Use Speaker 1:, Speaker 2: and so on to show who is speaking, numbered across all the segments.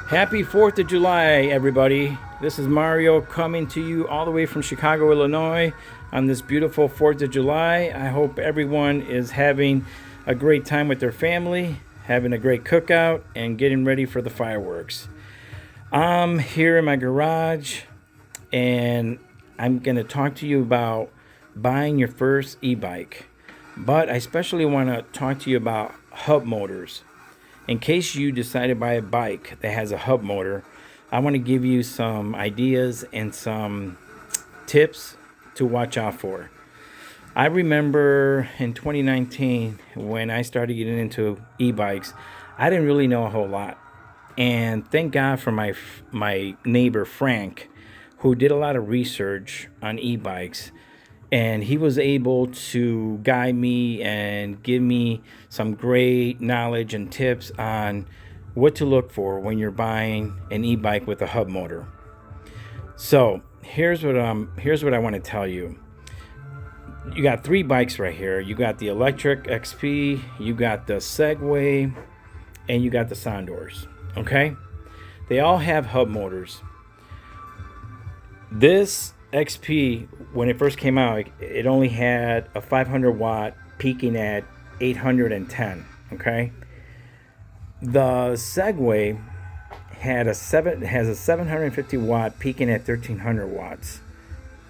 Speaker 1: Happy 4th of July, everybody. This is Mario coming to you all the way from Chicago, Illinois on this beautiful 4th of July. I hope everyone is having a great time with their family, having a great cookout, and getting ready for the fireworks. I'm here in my garage and I'm going to talk to you about buying your first e-bike. But I especially want to talk to you about hub motors. In case you decide to buy a bike that has a hub motor, I want to give you some ideas and some tips to watch out for. I remember in 2019 when I started getting into e-bikes, I didn't really know a whole lot. And thank God for my neighbor Frank, who did a lot of research on e-bikes, and he was able to guide me and give me some great knowledge and tips on what to look for when you're buying an e-bike with a hub motor. So here's what I want to tell you. You got three bikes right here. You got the Electric XP, you got the Segway, and you got the Sondors. Okay, they all have hub motors. This XP, when it first came out, it only had a 500 watt peaking at 810. Okay, the Segway has a 750 watt peaking at 1300 watts.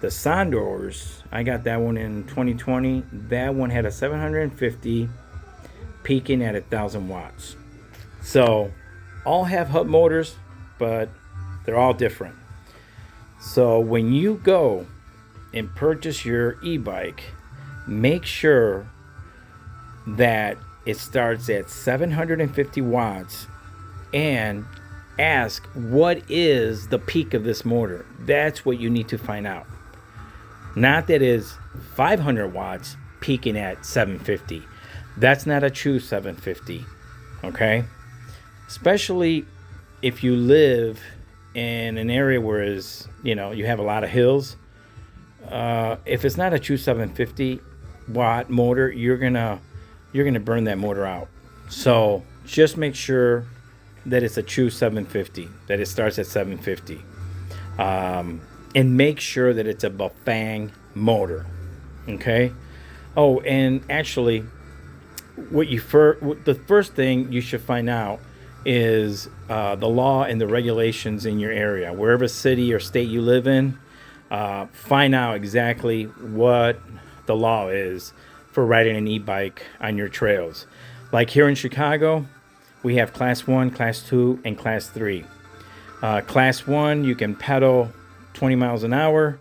Speaker 1: The Sondors, I got that one in 2020. That one had a 750 peaking at 1000 watts. So all have hub motors, but they're all different. So when you go and purchase your e-bike, make sure that it starts at 750 watts and ask what is the peak of this motor. That's what you need to find out. Not that is 500 watts peaking at 750. That's not a true 750. Okay? Especially if you live in an area where you have a lot of hills. If it's not a true 750 watt motor, you're gonna burn that motor out. So just make sure that it's a true 750, that it starts at 750, and make sure that it's a Bafang motor. Okay. Oh, and actually, the first thing you should find out is the law and the regulations in your area. Wherever city or state you live in, find out exactly what the law is for riding an e-bike on your trails. Like here in Chicago, we have Class 1, Class 2, and Class 3. Class 1, you can pedal 20 miles an hour.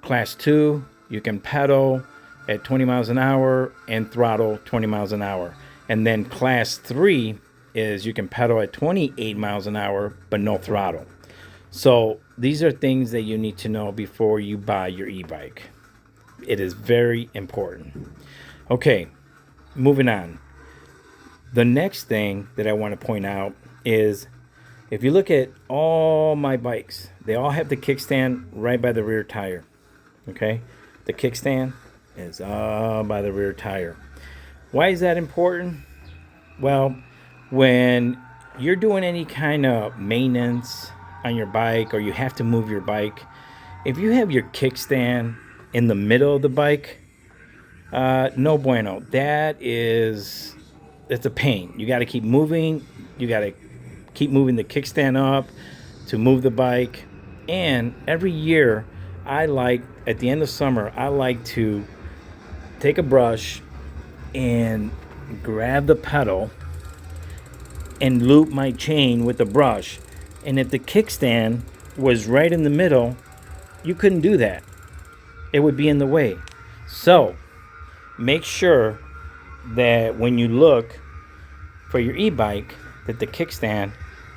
Speaker 1: Class 2, you can pedal at 20 miles an hour and throttle 20 miles an hour. And then Class 3 is you can pedal at 28 miles an hour but no throttle. So these are things that you need to know before you buy your e-bike. It is very important. Okay, moving on. The next thing that I want to point out is if you look at all my bikes, they all have the kickstand right by the rear tire. Okay, the kickstand is by the rear tire. Why is that important? Well, when you're doing any kind of maintenance on your bike or you have to move your bike, if you have your kickstand in the middle of the bike, no bueno. It's a pain. You got to keep moving. You got to keep moving the kickstand up to move the bike. And every year, at the end of summer, I like to take a brush and grab the pedal and loop my chain with the brush. And if the kickstand was right in the middle, you couldn't do that. It would be in the way. So make sure that when you look for your e-bike, that the kickstand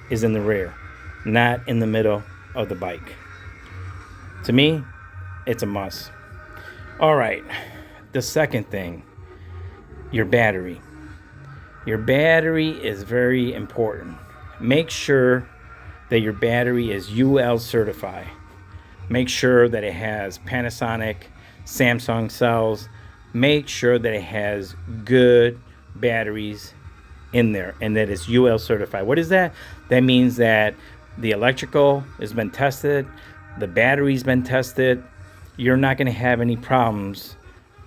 Speaker 1: is in the rear, not in the middle of the bike. To me, it's a must. All right, the second thing, your battery. Your battery is very important. Make sure that your battery is UL certified. Make sure that it has Panasonic, Samsung cells. Make sure that it has good batteries in there and that it's UL certified. What is that? That means that The electrical has been tested, the battery's been tested. You're not going to have any problems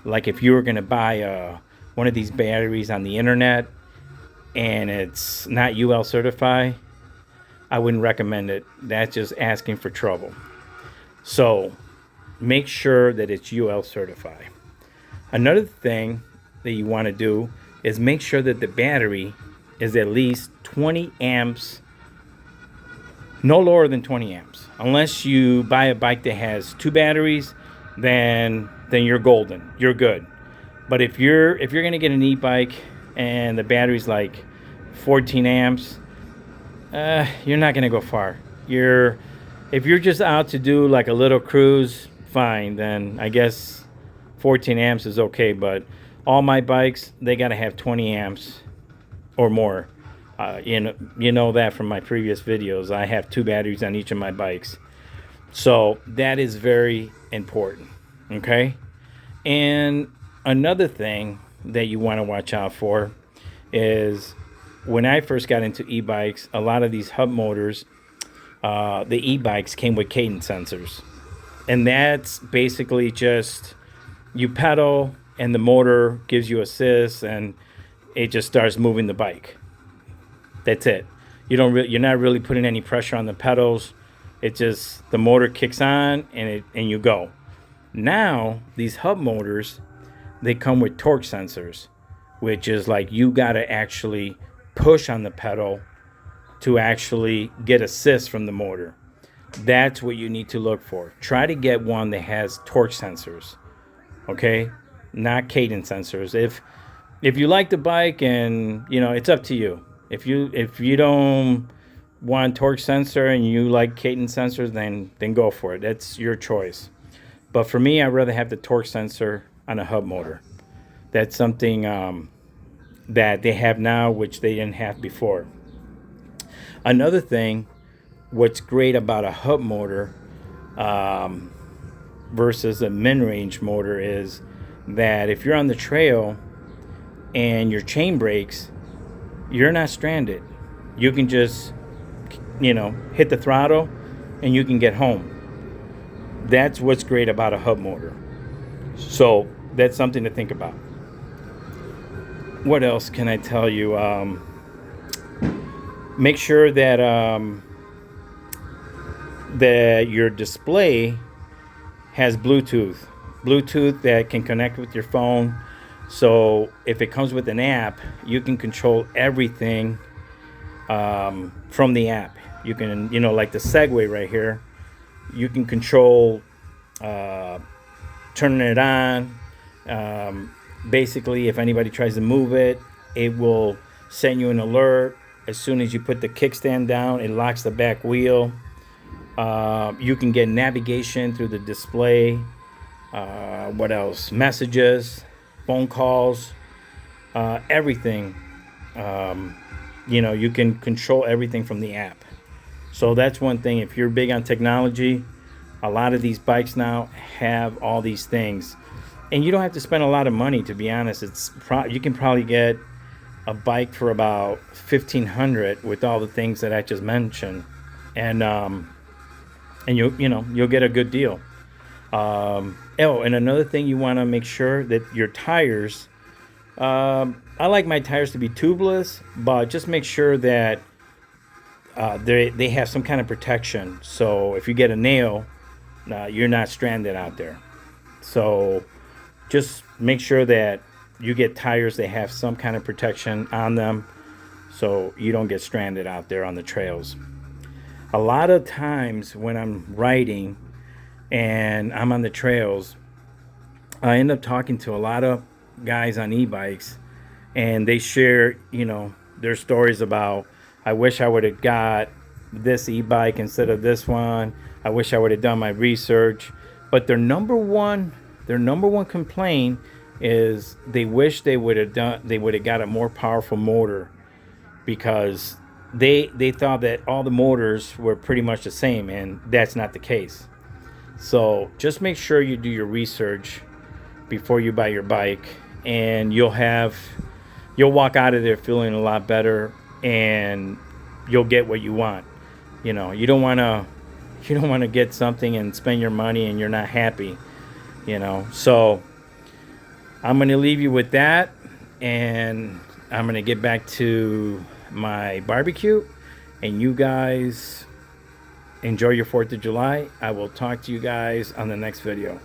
Speaker 1: like if you were going to buy one of these batteries on the internet and it's not UL certified. I wouldn't recommend it. That's just asking for trouble. So make sure that it's UL certified. Another thing that you want to do is make sure that the battery is at least 20 amps, no lower than 20 amps. Unless you buy a bike that has two batteries, then you're golden. You're good. But if you're going to get an e-bike and the battery's like 14 amps, you're not going to go far. If you're just out to do like a little cruise, fine, then I guess 14 amps is okay. But all my bikes, they got to have 20 amps or more. You know that from my previous videos. I have two batteries on each of my bikes. So that is very important, okay? And another thing that you want to watch out for is when I first got into e-bikes, a lot of these hub motors, the e-bikes came with cadence sensors. And that's basically just you pedal and the motor gives you assist and it just starts moving the bike. That's it. You're not really putting any pressure on the pedals. It just the motor kicks on and you go. Now these hub motors, they come with torque sensors, which is like you got to actually push on the pedal to actually get assist from the motor. That's what you need to look for. Try to get one that has torque sensors, okay? Not cadence sensors. If you like the bike, and it's up to you. If you don't want torque sensor and you like cadence sensors, then go for it. That's your choice. But for me, I'd rather have the torque sensor on a hub motor. That's something that they have now, which they didn't have before. Another thing, what's great about a hub motor versus a min-range motor is that if you're on the trail and your chain breaks, you're not stranded. You can just, hit the throttle and you can get home. That's what's great about a hub motor. So that's something to think about. What else can I tell you? Make sure that that your display has Bluetooth that can connect with your phone. So if it comes with an app, you can control everything from the app. You can, like the Segway right here, you can control turning it on. Basically, if anybody tries to move it, it will send you an alert. As soon as you put the kickstand down, it locks the back wheel. You can get navigation through the display. What else? Messages, phone calls, everything. You can control everything from the app. So that's one thing. If you're big on technology, a lot of these bikes now have all these things. And you don't have to spend a lot of money, to be honest. You can probably get a bike for about $1,500 with all the things that I just mentioned, and you'll get a good deal. And another thing, you want to make sure that your tires. I like my tires to be tubeless, but just make sure that they have some kind of protection. So if you get a nail, you're not stranded out there. So just make sure that you get tires that have some kind of protection on them so you don't get stranded out there on the trails. A lot of times when I'm riding and I'm on the trails, I end up talking to a lot of guys on e-bikes, and they share, their stories about, I wish I would have got this e-bike instead of this one. I wish I would have done my research. But their number one complaint is they wish they would have got a more powerful motor, because they thought that all the motors were pretty much the same, and that's not the case. So just make sure you do your research before you buy your bike, and you'll walk out of there feeling a lot better, and you'll get what you want. You know, you don't want to get something and spend your money and you're not happy, you know. So I'm going to leave you with that, and I'm going to get back to my barbecue, and you guys enjoy your 4th of July. I will talk to you guys on the next video.